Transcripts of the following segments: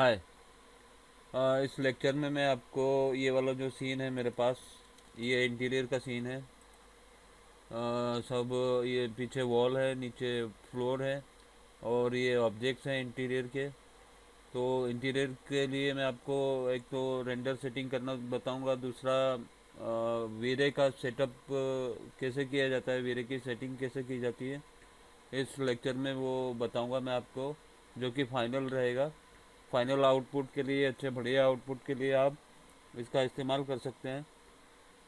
हाय। इस लेक्चर में मैं आपको ये वाला जो सीन है मेरे पास, ये इंटीरियर का सीन है। सब ये पीछे वॉल है, नीचे फ्लोर है, और ये ऑब्जेक्ट्स हैं इंटीरियर के। तो इंटीरियर के लिए मैं आपको एक तो रेंडर सेटिंग करना बताऊंगा, दूसरा वीरे का सेटअप कैसे किया जाता है, वीरे की सेटिंग कैसे की जाती है, इस लेक्चर में वो बताऊंगा मैं आपको, जो कि फाइनल रहेगा। फाइनल आउटपुट के लिए, अच्छे बढ़िया आउटपुट के लिए आप इसका इस्तेमाल कर सकते हैं।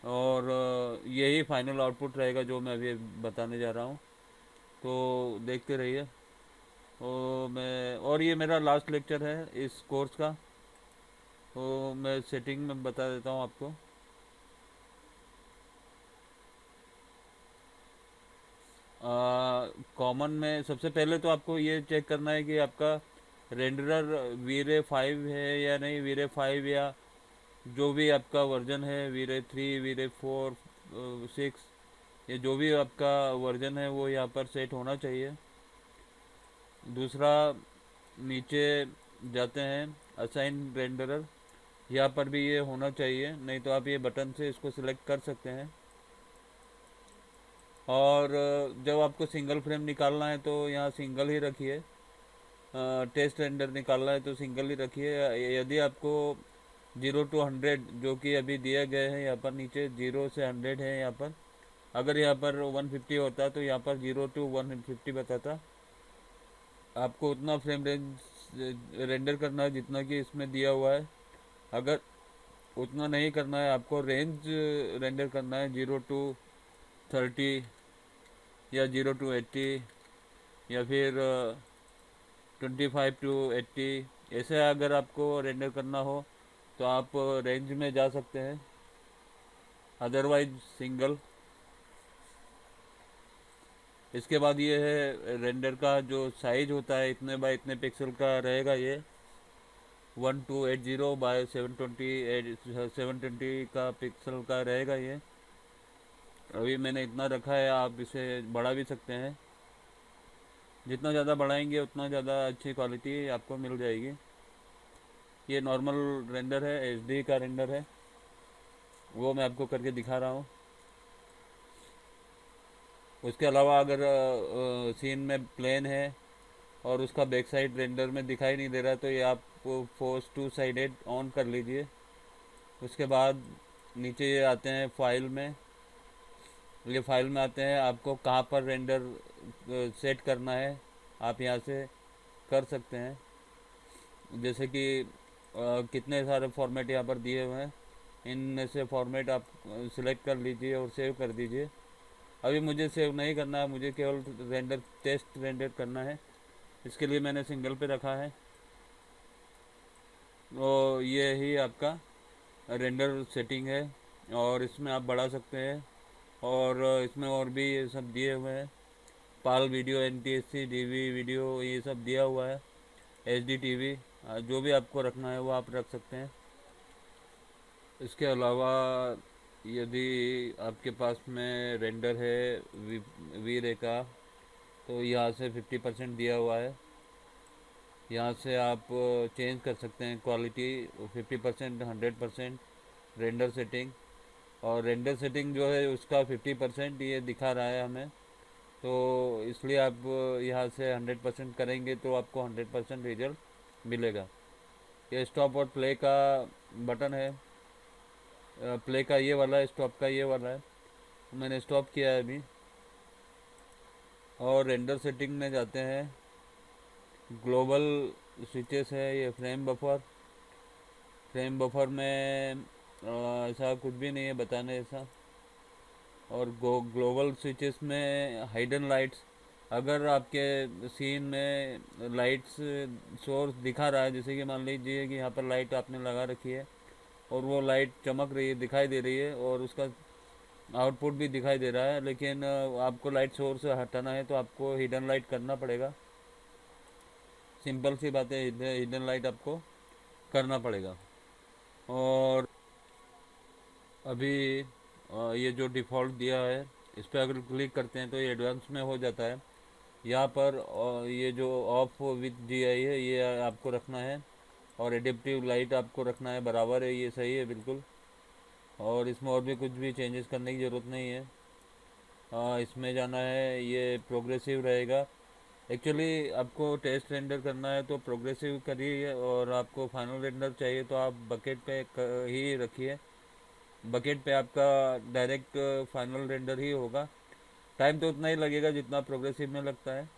और यही फाइनल आउटपुट रहेगा जो मैं अभी बताने जा रहा हूँ। तो देखते रहिए। और ये मेरा लास्ट लेक्चर है इस कोर्स का। तो मैं सेटिंग में बता देता हूँ आपको। कॉमन में सबसे पहले तो आपको ये चेक करना है कि आपका रेंडरर वीरे 5 है या नहीं, वीरे 5 या जो भी आपका वर्जन है, वीरे 3, वीरे 4, 6, ये जो भी आपका वर्जन है वो यहाँ पर सेट होना चाहिए। दूसरा, नीचे जाते हैं असाइन रेंडरर, यहाँ पर भी ये होना चाहिए, नहीं तो आप ये बटन से इसको सिलेक्ट कर सकते हैं। और जब आपको सिंगल फ्रेम निकालना है तो यहाँ सिंगल ही रखिए। टेस्ट रेंडर निकालना है तो सिंगल ही रखिए। यदि आपको 0 to 100 जो कि अभी दिए गए हैं यहाँ पर, नीचे 0 से 100 है यहाँ पर, अगर यहाँ पर 150 होता तो यहाँ पर 0 to 150 बताता। आपको उतना फ्रेम रेंज रेंडर करना है जितना कि इसमें दिया हुआ है। अगर उतना नहीं करना है, आपको रेंज रेंडर करना है 0 to 30 या 0 to 80 या फिर 25 to 80, ऐसे अगर आपको रेंडर करना हो तो आप रेंज में जा सकते हैं, अदरवाइज सिंगल। इसके बाद ये है रेंडर का जो साइज होता है, इतने बाय इतने पिक्सल का रहेगा ये। 1280 बाय 720 का पिक्सल का रहेगा ये। अभी मैंने इतना रखा है, आप इसे बढ़ा भी सकते हैं। जितना ज़्यादा बढ़ाएंगे उतना ज़्यादा अच्छी क्वालिटी आपको मिल जाएगी। ये नॉर्मल रेंडर है, एचडी का रेंडर है, वो मैं आपको करके दिखा रहा हूँ। उसके अलावा अगर सीन में प्लेन है और उसका बैक साइड रेंडर में दिखाई नहीं दे रहा तो ये आप फोर्स टू साइडेड ऑन कर लीजिए। उसके बाद नीचे ये आते हैं फाइल में। ये फाइल में आते हैं, आपको कहाँ पर रेंडर सेट करना है आप यहाँ से कर सकते हैं। जैसे कि कितने सारे फॉर्मेट यहाँ पर दिए हुए हैं, इनमें से फॉर्मेट आप सिलेक्ट कर लीजिए और सेव कर दीजिए। अभी मुझे सेव नहीं करना है, मुझे केवल रेंडर टेस्ट रेंडर करना है, इसके लिए मैंने सिंगल पे रखा है। तो ये ही आपका रेंडर सेटिंग है, और इसमें आप बढ़ा सकते हैं। और इसमें और भी ये सब दिए हुए हैं, पाल वीडियो, NTSC डीवी वीडियो, ये सब दिया हुआ है, HD TV, जो भी आपको रखना है वो आप रख सकते हैं। इसके अलावा यदि आपके पास में रेंडर है वी रे का, तो यहाँ से 50% दिया हुआ है, यहाँ से आप चेंज कर सकते हैं क्वालिटी, 50%, 100% रेंडर सेटिंग। और रेंडर सेटिंग जो है उसका 50% ये दिखा रहा है हमें, तो इसलिए आप यहाँ से 100% करेंगे तो आपको 100% रिजल्ट मिलेगा। ये स्टॉप और प्ले का बटन है, प्ले का ये वाला है, स्टॉप का ये वाला है। मैंने स्टॉप किया है अभी। और रेंडर सेटिंग में जाते हैं, ग्लोबल स्विचेस है, ये फ्रेम बफर में ऐसा कुछ भी नहीं है बताने ऐसा। और ग्लोबल स्विचेस में हाइडन लाइट्स, अगर आपके सीन में लाइट्स सोर्स दिखा रहा है, जैसे कि मान लीजिए कि यहाँ पर लाइट आपने लगा रखी है और वो लाइट चमक रही है, दिखाई दे रही है, और उसका आउटपुट भी दिखाई दे रहा है, लेकिन आपको लाइट सोर्स हटाना है तो आपको हिडन लाइट करना पड़ेगा। सिंपल सी बात है, हिडन लाइट आपको करना पड़ेगा। और अभी ये जो डिफ़ॉल्ट दिया है इस पर अगर क्लिक करते हैं तो ये एडवांस में हो जाता है। यहाँ पर ये जो ऑफ विथ GI है ये आपको रखना है, और एडेप्टिव लाइट आपको रखना है, बराबर है, ये सही है बिल्कुल। और इसमें और भी कुछ भी चेंजेस करने की ज़रूरत नहीं है। इसमें जाना है, ये प्रोग्रेसिव रहेगा। एक्चुअली आपको टेस्ट रेंडर करना है तो प्रोग्रेसिव करिए, और आपको फाइनल रेंडर चाहिए तो आप बकेट पे ही रखिए। बकेट पे आपका डायरेक्ट फाइनल रेंडर ही होगा। टाइम तो उतना ही लगेगा जितना प्रोग्रेसिव में लगता है।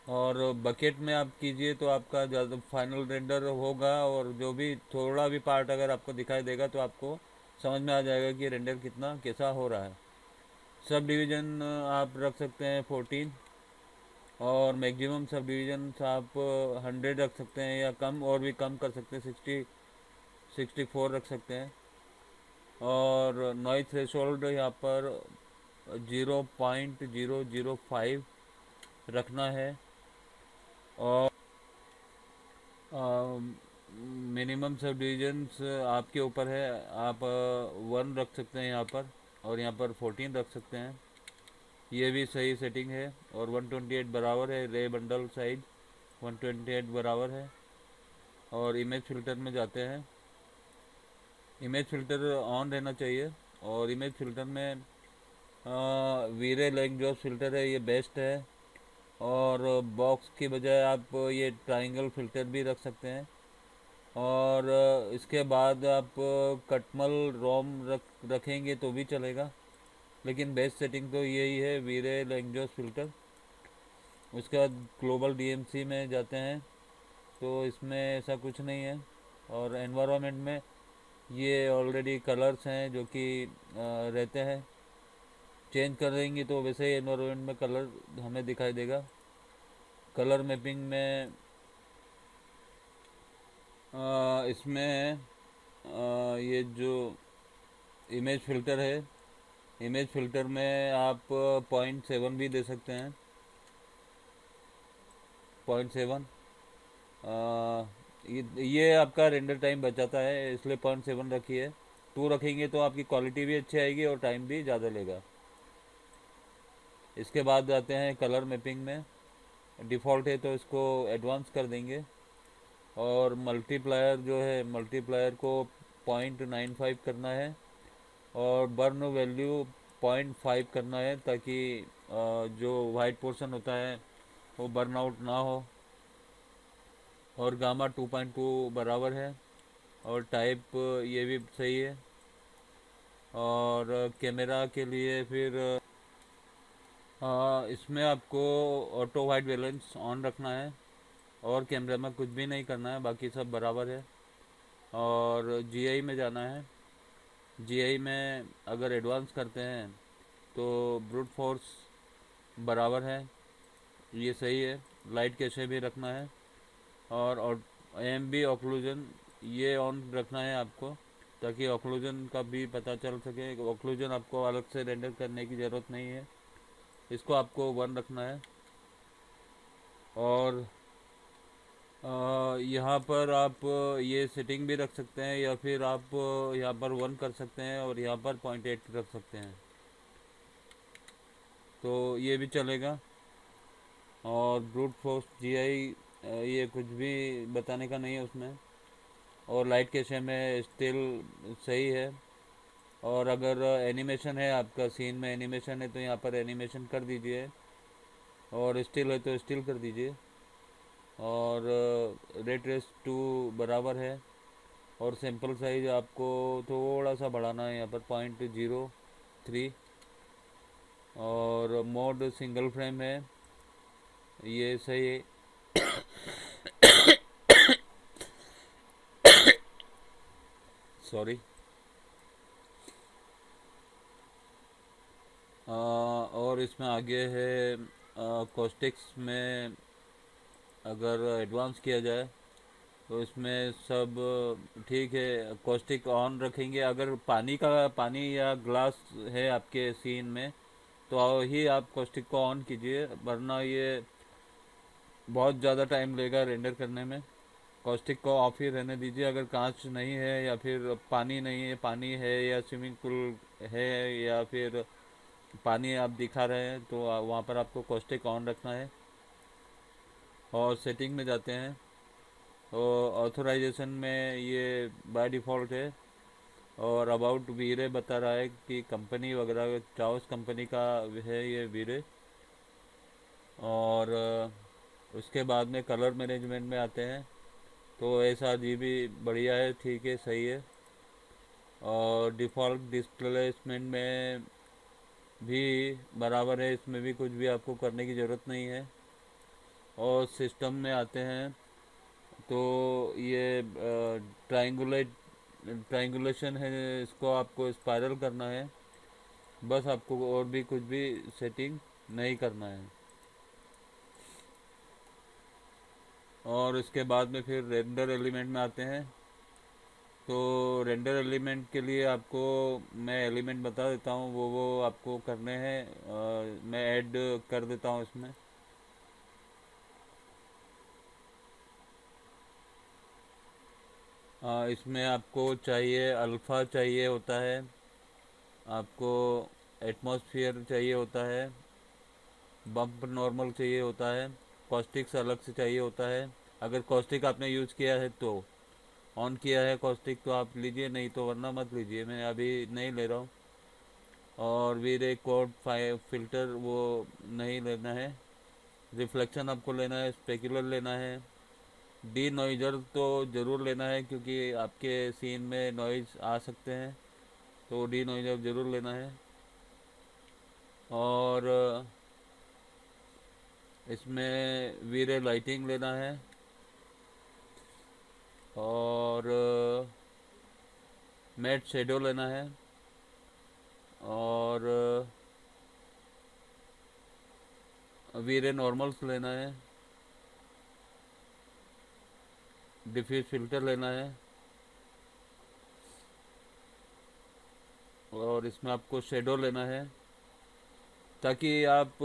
और बकेट में आप कीजिए तो आपका ज़्यादा फाइनल रेंडर होगा, और जो भी थोड़ा भी पार्ट अगर आपको दिखाई देगा तो आपको समझ में आ जाएगा कि रेंडर कितना कैसा हो रहा है। सब डिवीज़न आप रख सकते हैं 14, और मैक्सिमम सब डिवीजन आप 100 रख सकते हैं, या कम और भी कम कर सकते हैं, 64 रख सकते हैं। और नॉइज थ्रेशोल्ड यहाँ पर 0.005 रखना है। और मिनिमम सब डिवीजन्स आपके ऊपर है, आप 1 रख सकते हैं यहाँ पर, और यहाँ पर 14 रख सकते हैं, ये भी सही सेटिंग है। और 128 बराबर है, रे बंडल साइज 128 बराबर है। और इमेज फ़िल्टर में जाते हैं। इमेज फ़िल्टर ऑन रहना चाहिए, और इमेज फ़िल्टर में वीरे लाइक जो फ़िल्टर है ये बेस्ट है। और बॉक्स की बजाय आप ये ट्रायंगल फ़िल्टर भी रख सकते हैं। और इसके बाद आप कटमल रोम रखेंगे तो भी चलेगा, लेकिन बेस्ट सेटिंग तो यही है, वीरे लैंग्वेज फ़िल्टर। उसके बाद ग्लोबल डीएमसी में जाते हैं, तो इसमें ऐसा कुछ नहीं है। और एनवायरनमेंट में ये ऑलरेडी कलर्स हैं जो कि रहते हैं, चेंज कर देंगे तो वैसे ही एनवायरनमेंट में कलर हमें दिखाई देगा। कलर मैपिंग में इसमें ये जो इमेज फ़िल्टर है, इमेज फ़िल्टर में आप 0.7 भी दे सकते हैं, 0.7। ये आपका रेंडर टाइम बचाता है, इसलिए 0.7 रखिए। 2 रखेंगे तो आपकी क्वालिटी भी अच्छी आएगी और टाइम भी ज़्यादा लेगा। इसके बाद आते हैं कलर मैपिंग में। डिफ़ॉल्ट है तो इसको एडवांस कर देंगे। और मल्टीप्लायर जो है, मल्टीप्लायर को 0.95 करना है, और बर्न वैल्यू 0.5 करना है, ताकि जो वाइट पोर्शन होता है वो बर्न आउट ना हो। और गामा 2.2 बराबर है, और टाइप ये भी सही है। और कैमरा के लिए फिर इसमें आपको ऑटो वाइट बैलेंस ऑन रखना है, और कैमरे में कुछ भी नहीं करना है, बाकी सब बराबर है। और जीआई में जाना है। जीआई में अगर एडवांस करते हैं तो ब्रूट फोर्स बराबर है, ये सही है। लाइट कैशे भी रखना है, और एएमबी ऑक्लूजन ये ऑन रखना है आपको, ताकि ऑक्लूजन का भी पता चल सके। ऑक्लूजन आपको अलग से रेंडर करने की ज़रूरत नहीं है, इसको आपको 1 रखना है। और यहाँ पर आप ये सेटिंग भी रख सकते हैं, या फिर आप यहाँ पर 1 कर सकते हैं, और यहाँ पर 0.8 रख सकते हैं, तो ये भी चलेगा। और ब्रूट फोर्स जीआई ये कुछ भी बताने का नहीं है उसमें। और लाइट कैशे में स्टिल सही है। और अगर एनिमेशन है, आपका सीन में एनिमेशन है, तो यहाँ पर एनिमेशन कर दीजिए, और स्टिल है तो स्टिल कर दीजिए। और रेट रेस 2 बराबर है। और सैम्पल साइज आपको थोड़ा सा बढ़ाना है, यहाँ पर 0.03। और मोड सिंगल फ्रेम है, ये सही है। सॉरी। और इसमें आगे है कॉस्टिक्स में, अगर एडवांस किया जाए तो इसमें सब ठीक है। कॉस्टिक ऑन रखेंगे, अगर पानी या ग्लास है आपके सीन में तो ही आप कॉस्टिक को ऑन कीजिए, वरना ये बहुत ज़्यादा टाइम लेगा रेंडर करने में। कॉस्टिक को ऑफ ही रहने दीजिए। अगर कांच नहीं है, या फिर पानी नहीं है, पानी है या स्विमिंग पूल है, या फिर पानी आप दिखा रहे हैं, तो वहाँ पर आपको कॉस्टिक ऑन रखना है। और सेटिंग में जाते हैं। और ऑथराइजेशन में ये बाय डिफ़ॉल्ट है। और अबाउट वीरे बता रहा है कि कंपनी वगैरह चाउस कंपनी का है ये वीरे। और उसके बाद में कलर मैनेजमेंट में आते हैं। तो ऐसा जी भी बढ़िया है, ठीक है, सही है। और डिफ़ॉल्ट डिस्प्लेसमेंट में भी बराबर है, इसमें भी कुछ भी आपको करने की ज़रूरत नहीं है। और सिस्टम में आते हैं तो ये ट्रायंगुलेट ट्रायंगुलेशन है, इसको आपको स्पाइरल करना है। बस आपको और भी कुछ भी सेटिंग नहीं करना है। और उसके बाद में फिर रेंडर एलिमेंट में आते हैं। तो रेंडर एलिमेंट के लिए आपको मैं एलिमेंट बता देता हूँ, वो आपको करने हैं। मैं ऐड कर देता हूँ इसमें। इसमें आपको चाहिए अल्फ़ा चाहिए होता है, आपको एटमॉस्फेयर चाहिए होता है, बम्प नॉर्मल चाहिए होता है, कॉस्टिक्स अलग से चाहिए होता है। अगर कॉस्टिक आपने यूज़ किया है तो ऑन किया है कॉस्टिक तो आप लीजिए, नहीं तो वरना मत लीजिए, मैं अभी नहीं ले रहा हूँ। और वीर एक कोड फिल्टर वो नहीं लेना है। रिफ्लेक्शन आपको लेना है, स्पेकुलर लेना है। डी नॉइजर तो ज़रूर लेना है क्योंकि आपके सीन में नॉइज़ आ सकते हैं, तो डी नॉइजर ज़रूर लेना है। और इसमें वीरे लाइटिंग लेना है। और मैट शेडो लेना है। और वीरे नॉर्मल्स लेना है। डिफ्यूज फिल्टर लेना है। और इसमें आपको शेडो लेना है, ताकि आप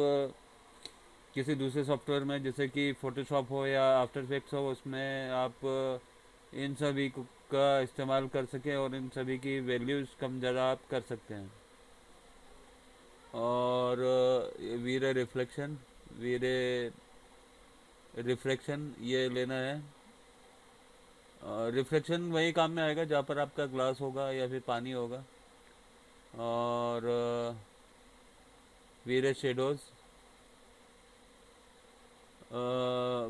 किसी दूसरे सॉफ्टवेयर में जैसे कि फ़ोटोशॉप हो या आफ्टर इफेक्ट्स हो, उसमें आप इन सभी का इस्तेमाल कर सकें और इन सभी की वैल्यूज़ कम ज़्यादा आप कर सकते हैं। और वीरे रिफ्लेक्शन, वीरे रिफ्लेक्शन ये लेना है। रिफ्लेक्शन वही काम में आएगा जहाँ पर आपका ग्लास होगा या फिर पानी होगा। और वीरे शेडोज़,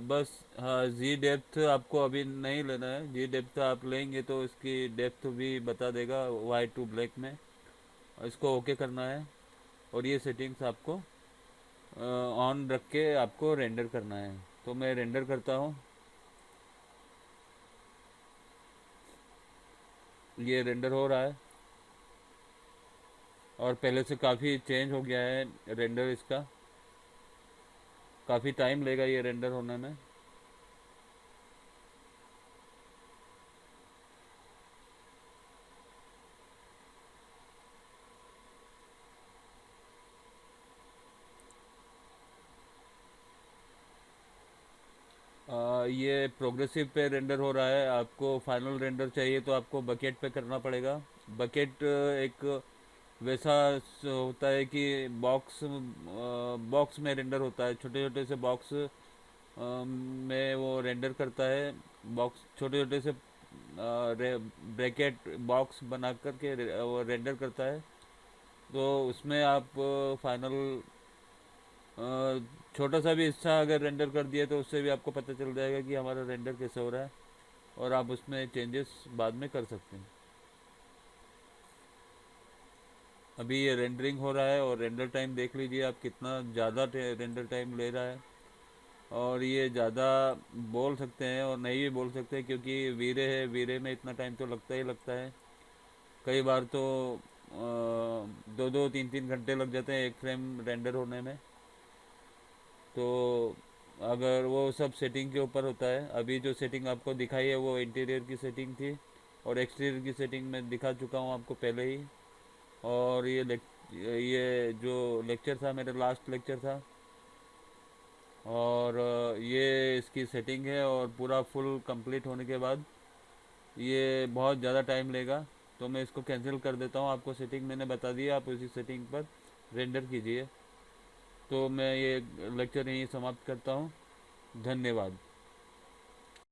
बस। हाँ, जी डेप्थ आपको अभी नहीं लेना है। जी डेप्थ आप लेंगे तो इसकी डेप्थ भी बता देगा वाइट टू ब्लैक में। इसको ओके करना है। और ये सेटिंग्स आपको ऑन रख के आपको रेंडर करना है। तो मैं रेंडर करता हूँ। ये रेंडर हो रहा है और पहले से काफ़ी चेंज हो गया है रेंडर इसका। काफ़ी टाइम लेगा ये रेंडर होने में। ये प्रोग्रेसिव पे रेंडर हो रहा है। आपको फाइनल रेंडर चाहिए तो आपको बकेट पे करना पड़ेगा। बकेट एक वैसा होता है कि बॉक्स में रेंडर होता है, छोटे छोटे से बॉक्स में वो रेंडर करता है। बॉक्स छोटे छोटे से ब्रैकेट बॉक्स बना करके वो रेंडर करता है। तो उसमें आप फाइनल छोटा सा भी हिस्सा अगर रेंडर कर दिया तो उससे भी आपको पता चल जाएगा कि हमारा रेंडर कैसे हो रहा है, और आप उसमें चेंजेस बाद में कर सकते हैं। अभी ये रेंडरिंग हो रहा है और रेंडर टाइम देख लीजिए आप कितना ज़्यादा रेंडर टाइम ले रहा है। और ये ज़्यादा बोल सकते हैं और नहीं भी बोल सकते क्योंकि वीरे है, वीरे में इतना टाइम तो लगता ही लगता है। कई बार तो 2-2 3-3 घंटे लग जाते हैं एक फ्रेम रेंडर होने में। तो अगर वो सब सेटिंग के ऊपर होता है। अभी जो सेटिंग आपको दिखाई है वो इंटीरियर की सेटिंग थी, और एक्सटीरियर की सेटिंग मैं दिखा चुका हूँ आपको पहले ही। और ये जो लेक्चर था मेरा लास्ट लेक्चर था। और ये इसकी सेटिंग है, और पूरा फुल कंप्लीट होने के बाद ये बहुत ज़्यादा टाइम लेगा। तो मैं इसको कैंसिल कर देता हूँ। आपको सेटिंग मैंने बता दी, आप उसी सेटिंग पर रेंडर कीजिए। तो मैं ये लेक्चर यहीं समाप्त करता हूँ। धन्यवाद।